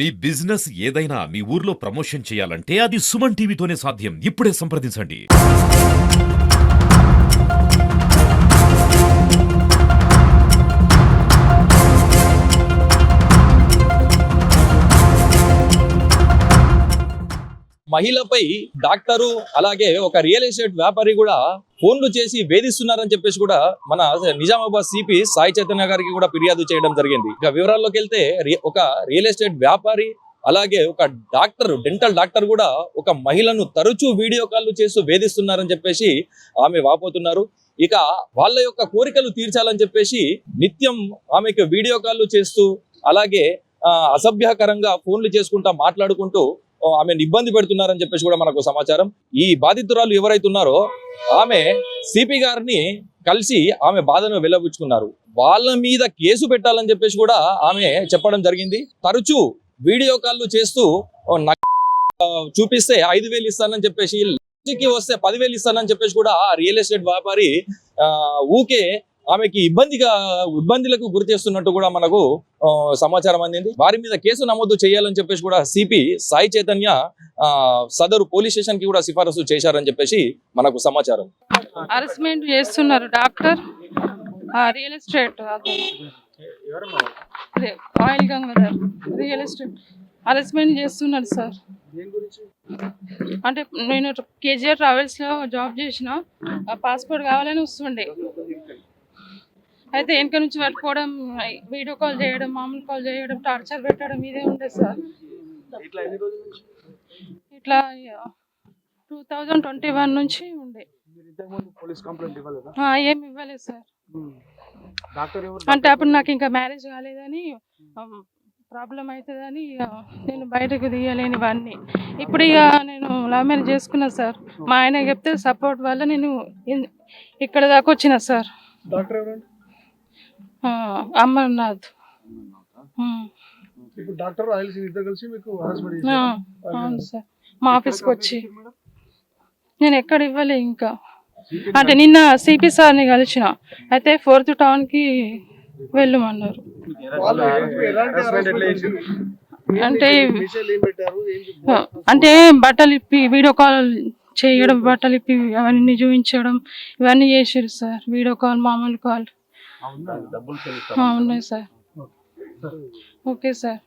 మీ business ఏదైనా మీ ఊర్లో promotion చేయాలంటే అది సుమన్ టీవీతోనే సాధ్యం. ఇప్పుడే సంప్రదించండి. మహిళపై డాక్టరు అలాగే ఒక రియల్ ఎస్టేట్ వ్యాపారి కూడా ఫోన్లు చేసి వేధిస్తున్నారని చెప్పేసి కూడా మన నిజామాబాద్ సిపి సాయి చైతన్య గారికి కూడా ఫిర్యాదు చేయడం జరిగింది. ఇక వివరాల్లోకి వెళ్తే ఒక రియల్ ఎస్టేట్ వ్యాపారి అలాగే ఒక డాక్టర్ డెంటల్ డాక్టర్ కూడా ఒక మహిళను తరచూ వీడియో కాల్ చేస్తూ వేధిస్తున్నారని చెప్పేసి ఆమె వాపోతున్నారు. ఇక వాళ్ళ యొక్క కోరికలు తీర్చాలని చెప్పేసి నిత్యం ఆమెకు వీడియో కాల్ చేస్తూ అలాగే అసభ్యకరంగా ఫోన్లు చేసుకుంటా మాట్లాడుకుంటూ ఆమెను ఇబ్బంది పెడుతున్నారని చెప్పేసి కూడా మనకు సమాచారం. ఈ బాధితురాలు ఎవరైతే ఉన్నారో ఆమె సిపి గారిని కలిసి ఆమె బాధను వెల్లబుచ్చుకున్నారు. వాళ్ళ మీద కేసు పెట్టాలని చెప్పేసి కూడా ఆమె చెప్పడం జరిగింది. తరచూ వీడియో కాల్ చేస్తూ చూపిస్తే 5,000 ఇస్తానని చెప్పేసి, వస్తే 10,000 ఇస్తానని చెప్పేసి కూడా రియల్ ఎస్టేట్ వ్యాపారి ఊకే ఆమెకి ఇబ్బందులకు గురి చేస్తున్నట్టు కూడా మనకు సమాచారం అందింది. వారి మీద కేసు నమోదు చేయాలని చెప్పేసి కూడా సిపి సాయి చైతన్య సదరు పోలీస్ స్టేషన్ కి కూడా సిఫారసు చేశారని చెప్పేసి మనకు సమాచారం. హరాస్మెంట్ చేస్తున్నారు doctor real estate oil Gangadhar real estate harassment చేస్తున్నారు సార్. అంటే నేను కేజీఆర్ ట్రావెల్స్ లో జాబ్ చేసిన, పాస్పోర్ట్ కావాలని వస్తుండే. అయితే వెనక నుంచి పట్టుకోవడం, వీడియో కాల్ చేయడం, మామూలు కాల్ చేయడం, టార్చర్ పెట్టడం ఇదే ఉండే సార్. ఇట్లా 2021 నుంచి ఉండే. ఏమి ఇవ్వలేదు సార్. అంటే అప్పుడు నాకు ఇంకా మ్యారేజ్ కాలేదని, ప్రాబ్లం అవుతుందని నేను బయటకు తీయలేని ఇవన్నీ. ఇప్పుడు ఇక నేను లవ్ మ్యారేజ్ చేసుకున్నా సార్. మా ఆయన చెప్తే సపోర్ట్ వల్ల నేను ఇక్కడ దాకా వచ్చిన సార్. అమర్నాథ్. అవును సార్. మా ఆఫీస్కి వచ్చి నేను ఎక్కడ ఇవ్వలే ఇంకా. అంటే నిన్న సిపి సార్ని కలిసిన, అయితే 4th టౌన్కి వెళ్ళమన్నారు. అంటే బట్టలు ఇప్పి వీడియో కాల్ చేయడం, బట్టలు ఇప్పి అవన్నీ చూపించడం, ఇవన్నీ చేసారు సార్. వీడియో కాల్, మామూలు కాల్ ఉన్నాయి సార్. Okay sir.